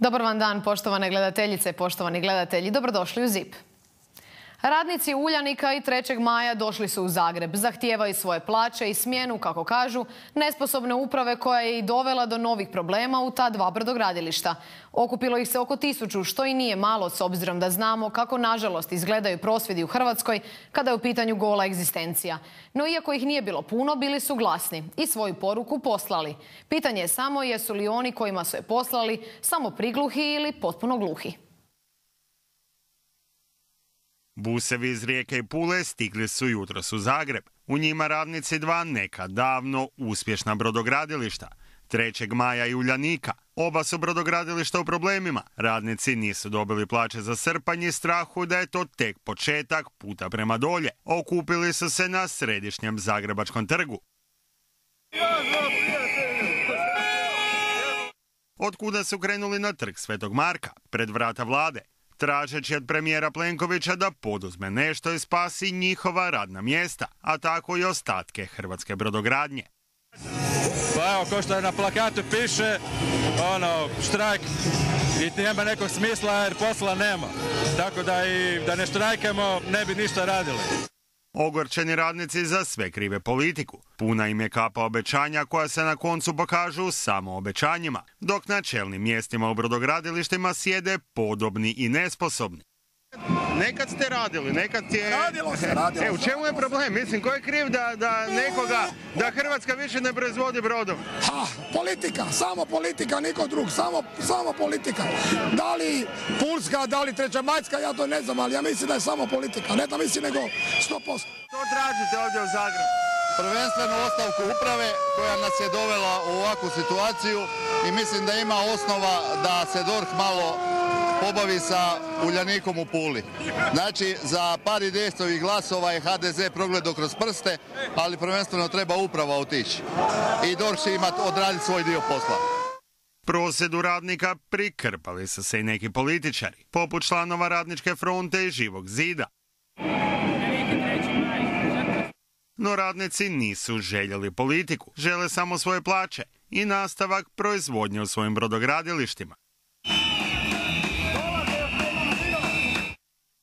Dobar vam dan, poštovane gledateljice, poštovani gledatelji. Dobrodošli u ZIP. Radnici Uljanika i 3. maja došli su u Zagreb. Zahtijevaju svoje plaće i smjenu, kako kažu, nesposobne uprave koja je i dovela do novih problema u ta dva brodogradilišta. Okupilo ih se oko 1000, što i nije malo s obzirom da znamo kako nažalost izgledaju prosvjedi u Hrvatskoj kada je u pitanju gola egzistencija. No iako ih nije bilo puno, bili su glasni i svoju poruku poslali. Pitanje je samo jesu li oni kojima su je poslali samo prigluhi ili potpuno gluhi. Busevi iz Rijeke i Pule stigli su jutros u Zagreb. U njima radnici dva nekad davno uspješna brodogradilišta, 3. maja i Uljanika. Oba su brodogradilišta u problemima. Radnici nisu dobili plaće za srpanj i strahu da je to tek početak puta prema dolje. Okupili su se na središnjem Zagrebačkom trgu. Otkuda su krenuli na trg Svetog Marka, pred vrata vlade, tražeći od premijera Plenkovića da poduzme nešto i spasi njihova radna mjesta, a tako i ostatke hrvatske brodogradnje. Pa evo, ko što je na plakatu piše, štrajk i nema nekog smisla jer posla nema. Tako da i da ne štrajkamo ne bi ništa radili. Ogorčeni radnici za sve krive politiku. Puna im je kapa obećanja koja se na koncu pokažu samo obećanjima, dok na čelnim mjestima u brodogradilištima sjede podobni i nesposobni. Nekad ste radili, nekad je... Radilo se. U čemu je problem? Mislim, ko je kriv da Hrvatska više ne proizvodi brodom? Politika, samo politika, niko drug, samo politika. Da li Pulska, da li Trećemajska, ja to ne znam, ali ja mislim da je samo politika. Ne da mislim, nego 100%. Što tražite ovdje u Zagrebu? Prvenstveno ostavku uprave koja nas je dovela u ovakvu situaciju i mislim da ima osnova da se DORH malo pobavi sa Uljanikom u Puli. Znači, za par IDS-ovih glasova je HDZ progledao kroz prste, ali prvenstveno treba uprava otići. I DORH će imati odraditi svoj dio posla. Prosvjedu radnika prikrpali su se i neki političari, poput članova Radničke fronte i Živog zida. No radnici nisu željeli politiku, žele samo svoje plaće i nastavak proizvodnje u svojim brodogradilištima.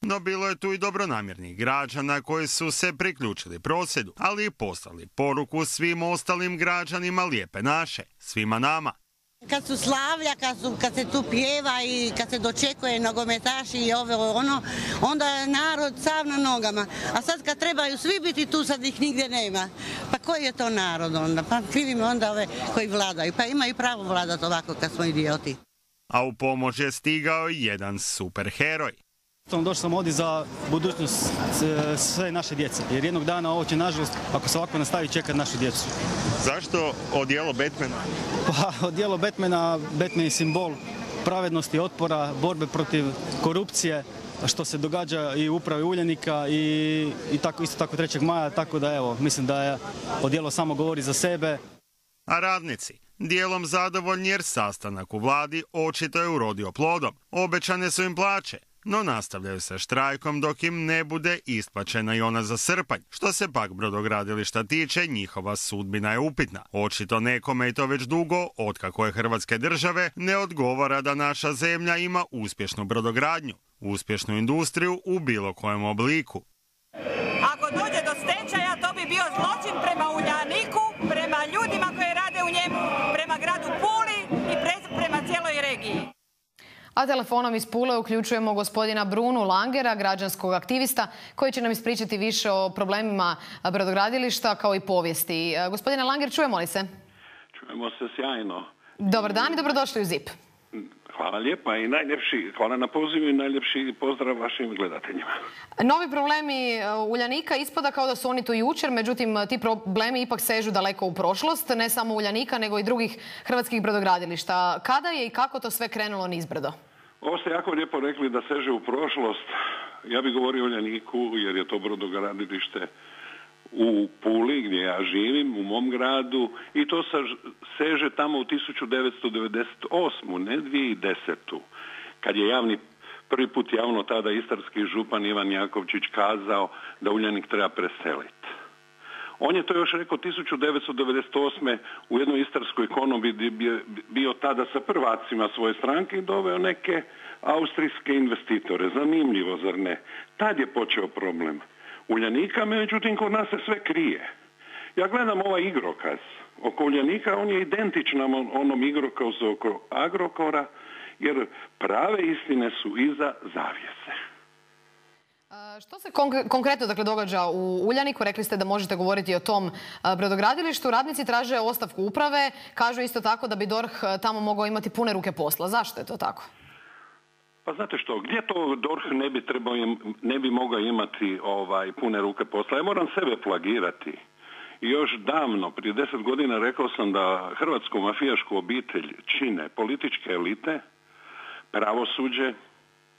No bilo je tu i dobronamjernih građana koji su se priključili prosvjedu, ali i poslali poruku svim ostalim građanima Lijepe naše, svima nama. Kad su slavlja, kad se tu pjeva i kad se dočekuje nogometaši i onda je narod sav na nogama. A sad kad trebaju svi biti tu, sad ih nigdje nema. Pa koji je to narod onda? Pa krivimo onda ove koji vladaju. Pa imaju pravo vladati ovako kad smo idioti. A u pomoć je stigao jedan superheroj. Došao sam ovdje za budućnost sve naše djece, jer jednog dana ovo će, nažalost, ako se ovako nastavi, čekati našu djecu. Zašto odijelo Batmana? Pa, odijelo Batman je simbol pravednosti, otpora, borbe protiv korupcije, što se događa i u upravi Uljanika i tako, isto tako 3. maja, tako da evo, mislim da je odijelo samo govori za sebe. A radnici? Dijelom zadovoljni jer sastanak u vladi očito je urodio plodom. Obećane su im plaće, no nastavljaju se štrajkom dok im ne bude isplaćena i ona za srpanj. Što se pak brodogradilišta tiče, njihova sudbina je upitna. Očito nekome i to već dugo, otkako je Hrvatske države, ne odgovara da naša zemlja ima uspješnu brodogradnju, uspješnu industriju u bilo kojem obliku. Ako dođe do stečaja, to bi bio zločin prema Uljaniku, prema ljudima koji rade u njemu, prema gradu Puli i prema cijeloj regiji. A telefonom iz Pule uključujemo gospodina Brunu Langera, građanskog aktivista, koji će nam ispričati više o problemima brodogradilišta kao i povijesti. Gospodine Langer, čujemo li se? Čujemo se sjajno. Dobar dan i dobrodošli u ZIP. Hvala lijepa i hvala na pozivu i najljepši pozdrav vašim gledateljima. Novi problemi Uljanika ispada kao da su oni tu jučer, međutim ti problemi ipak sežu daleko u prošlost, ne samo Uljanika nego i drugih hrvatskih brodogradilišta. Kada je i kako to sve krenulo nizbrdo? Ovo ste jako lijepo rekli da seže u prošlost. Ja bih govorio o Uljaniku jer je to brodogradilište u Puli gdje ja živim, u mom gradu, i to seže tamo u 1998. ne 2010. kad je prvi put javno tada istarski župan Ivan Jakovčić kazao da Uljanik treba preseliti. On je to još rekao 1998. u jednoj istarskoj ekonomiji bio tada sa prvacima svoje stranke i doveo neke austrijske investitore. Zanimljivo, zar ne? Tad je počeo problem Uljanika, međutim kod nas se sve krije. Ja gledam ovaj igrokaz oko Uljanika, on je identičan onom igrokazu oko Agrokora, jer prave istine su iza zavjese. Što se konkretno događa u Uljaniku? Rekli ste da možete govoriti o tom brodogradilištu. Radnici traže ostavku uprave. Kažu isto tako da bi DORH tamo mogao imati pune ruke posla. Zašto je to tako? Pa znate što, gdje to DORH ne bi mogao imati pune ruke posla? Ja moram sebe plagirati. I još davno, prije 10 godina, rekao sam da hrvatsku mafijašku obitelj čine političke elite, pravosuđe,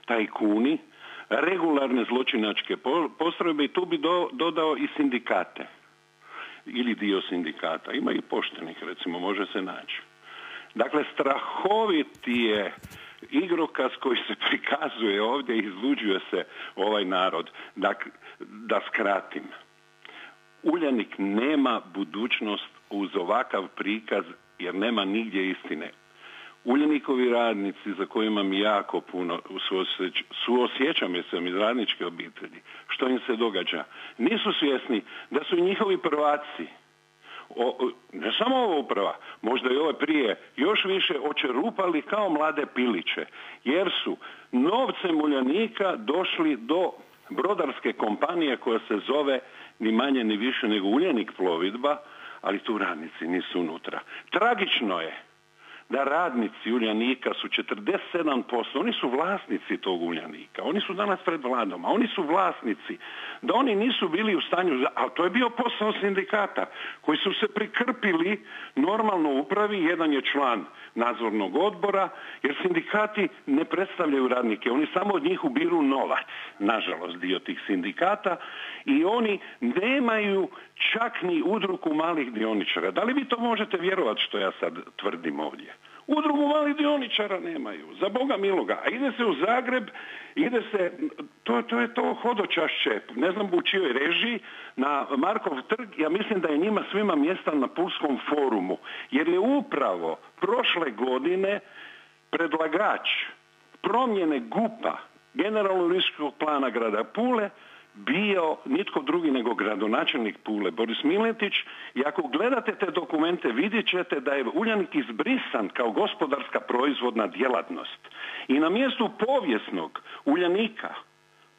tajkuni, regularne zločinačke postrojbe i tu bi dodao i sindikate ili dio sindikata. Ima i poštenih, recimo, može se naći. Dakle, strahoviti je igrokaz koji se prikazuje ovdje i izluđuje se ovaj narod. Dakle, da skratim, Uljanik nema budućnost uz ovakav prikaz jer nema nigdje istine. Uljanikovi radnici, za koje imam jako puno, suosjećam je sam iz radničke obitelji, što im se događa, nisu svjesni da su i njihovi prvaci, ne samo ova uprava, možda i ove prije, još više očerupali kao mlade piliće, jer su novcem Uljanika došli do brodarske kompanije koja se zove ni manje ni više nego Uljanik plovidba, ali tu radnici nisu unutra. Tragično je da radnici Uljanika su 47%, oni su vlasnici tog Uljanika, oni su danas pred vladom, a oni su vlasnici, da oni nisu bili u stanju, a to je bio posao sindikata, koji su se prikrpili normalno upravi, jedan je član nadzornog odbora, jer sindikati ne predstavljaju radnike, oni samo od njih ubiru novac, nažalost dio tih sindikata, i oni nemaju čak ni udrugu malih dioničara. Da li vi to možete vjerovati što ja sad tvrdim ovdje? Udrugu malih dioničara nemaju, za Boga miloga. A ide se u Zagreb, ide se, to je to hodočašće, ne znam u čijoj režiji, na Markov trg. Ja mislim da je njima svima mjesta na Pulskom forumu, jer je upravo prošle godine predlagač promjene GUP-a, generalno-riskog plana grada Pule, bio nitko drugi nego gradonačelnik Pule, Boris Miletić, i ako gledate te dokumente vidjet ćete da je Uljanik izbrisan kao gospodarska proizvodna djelatnost. I na mjestu povijesnog Uljanika,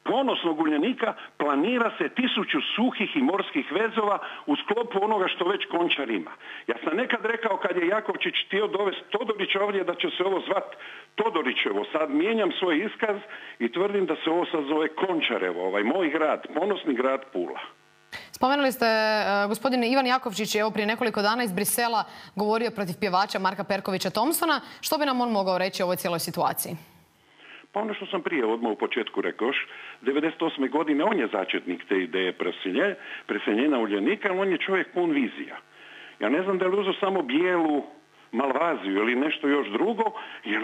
ponosnog Uljanika, planira se 1000 suhih i morskih vezova u sklopu onoga što već Končar ima. Ja sam nekad rekao kad je Jakovčić htio dovesti Todorića ovdje da će se ovo zvati Todorićevo. Sad mijenjam svoj iskaz i tvrdim da se ovo sad zove Končarevo, ovaj moj grad, ponosni grad Pula. Spomenuli ste, gospodin Ivan Jakovčić je evo prije nekoliko dana iz Brisela govorio protiv pjevača Marka Perkovića Thompsona. Što bi nam on mogao reći o ovoj cijeloj situaciji? Pa ono što sam prije odmah u početku rekao, 1998. godine on je začetnik te ideje preseljenja Uljanika, ali on je čovjek pun vizija. Ja ne znam da li uzeo samo bijelu malvaziju ili nešto još drugo, jer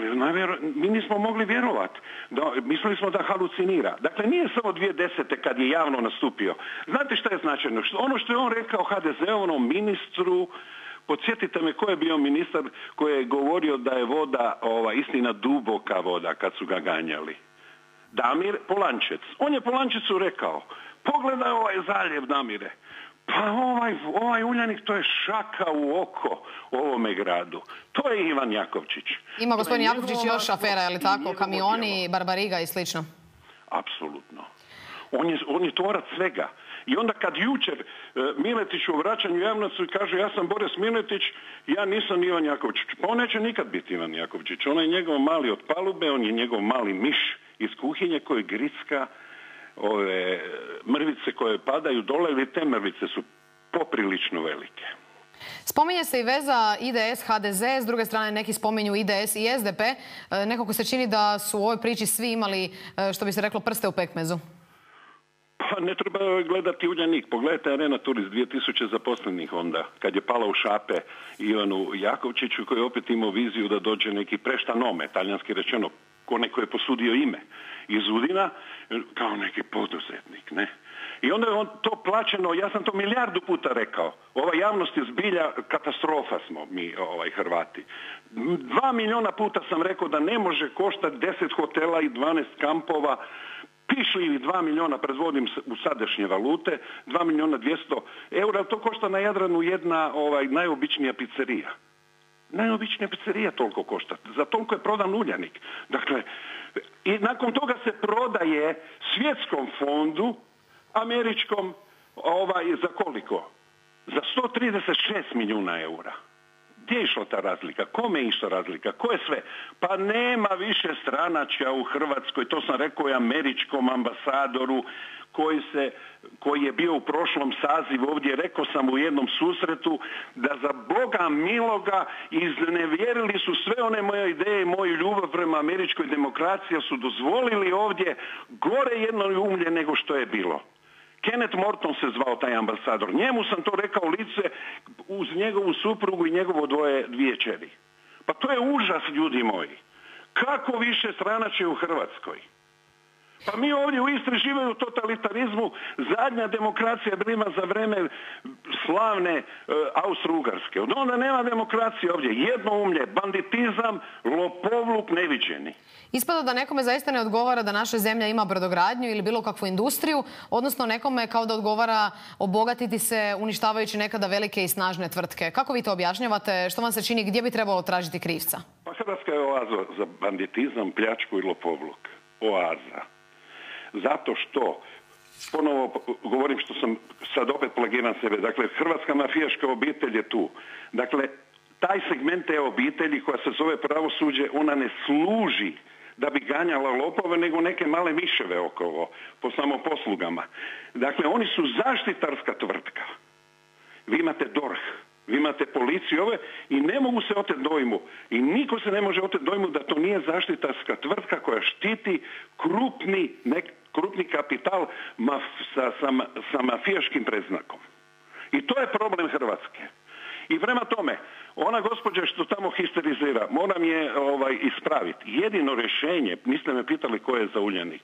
mi nismo mogli vjerovati. Mislili smo da halucinira. Dakle, nije samo 2010. kad je javno nastupio. Znate šta je značajno? Ono što je on rekao HDZ-ovom ministru, podsjetite me ko je bio ministar koji je govorio da je voda, istina, duboka voda kad su ga ganjali. Damir Polančec. On je Polančecu rekao, pogledaj ovaj zaljev, Damire. Pa ovaj Uljanik, to je šaka u oko ovome gradu. To je Ivan Jakovčić. Ima gospodin Jakovčić još afera, je li tako? Kamioni, Barbariga i slično? Apsolutno. On je tvorac svega. I onda kad jučer Miletić u vraćanju javnosti kaže ja sam Boris Miletić, ja nisam Ivan Jakovčić. Pa on neće nikad biti Ivan Jakovčić. On je njegov mali od palube, on je njegov mali miš iz kuhinje koji gricka ove mrvice koje padaju dole, ili te mrvice su poprilično velike. Spominje se i veza IDS-HDZ, s druge strane neki spominju IDS i SDP. Nekako se čini da su u ovoj priči svi imali, što bi se reklo, prste u pekmezu. Pa ne treba gledati Uljanik. Pogledajte Arena Turis, 2000 zaposlenih onda, kad je pala u šape Ivanu Jakovčiću, koji je opet imao viziju da dođe neki preštanome, talijanski rečeno, ko neko je posudio ime. iz Udina kao neki poduzetnik, ne? I onda je to plaćeno, ja sam to milijardu puta rekao, ova javnost je zbilja katastrofa smo mi, Hrvati. 2 milijuna puta sam rekao da ne može koštati 10 hotela i 12 kampova, pišljivih 2 milijuna, predvodim u sadašnje valute, 2 milijuna 200 eura, to košta na Jadranu jedna najobičnija pizzerija. Najobičnija pizzerija toliko košta. Za toliko je prodan Uljanik. Dakle, i nakon toga se prodaje Svjetskom fondu, američkom, za koliko? Za 136 milijuna eura. Gdje je išla ta razlika? Kome je išla razlika? Ko je sve? Pa nema više stranačja u Hrvatskoj, to sam rekao i američkom ambasadoru koji je bio u prošlom sazivu ovdje. Rekao sam u jednom susretu da za Boga miloga iznevjerili su sve one moje ideje i moju ljubav prema američkoj demokraciji, su dozvolili ovdje gore jedno umlje nego što je bilo. Kenneth Morton se zvao taj ambasador. Njemu sam to rekao lice uz njegovu suprugu i njegovo dvije čeri. Pa to je užas, ljudi moji. Kako više stranačje u Hrvatskoj? Pa mi ovdje u Istri živimo u totalitarizmu. Zadnja demokracija je bila za vreme slavne Austro-Ugarske. Od onda nema demokracije ovdje. Jednoumlje, banditizam, lopovluk neviđeni. Ispada da nekome zaista ne odgovara da naša zemlja ima brodogradnju ili bilo kakvu industriju, odnosno nekome kao da odgovara obogatiti se uništavajući nekada velike i snažne tvrtke. Kako vi to objašnjavate? Što vam se čini, gdje bi trebalo tražiti krivca? Pa Hrvatska je oaza za banditizam, pljačku i lopovluk. Oaza. Zato što, ponovo govorim što sam sad opet plagiram sebe, dakle hrvatska mafijaška obitelj je tu. Dakle, taj segment te obitelji koja se zove pravosuđe, ona ne služi da bi ganjala lopove, nego neke male miševe okolo po samoposlugama. Dakle, oni su zaštitarska tvrtka. Vi imate DORH, vi imate policiju i ne mogu se oteti dojmu. I niko se ne može oteti dojmu da to nije zaštitarska tvrtka koja štiti krupni kapital sa mafijaškim predznakom. I to je problem Hrvatske. I prema tome, ona gospođa što tamo histerizira, moram je ispraviti. Jedino rješenje, niste me pitali ko je za Uljanik,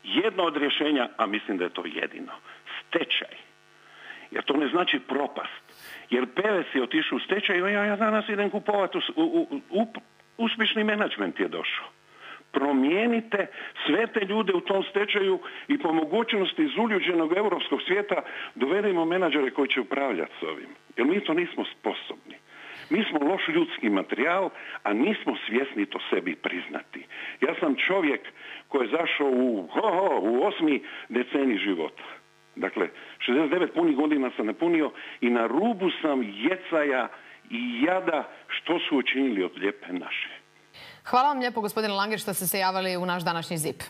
jedno od rješenja, a mislim da je to jedino, stečaj. Jer to ne znači propast. Jer Pevec je otišao u stečaj i ja danas idem kupovati, uspješni menadžment je došao. Promijenite sve te ljude u tom stečaju i po mogućnosti iz uljuđenog europskog svijeta dovedemo menadžere koji će upravljati s ovim. Jer mi to nismo sposobni. Mi smo loš ljudski materijal, a nismo svjesni to sebi priznati. Ja sam čovjek koji je zašao u 8. deceniji života. Dakle, 69 punih godina sam napunio i na rubu sam jecaja i jada što su učinili od lijepe naše. Hvala vam lijepo, gospodine Langer, što ste se javili u naš današnji ZIP.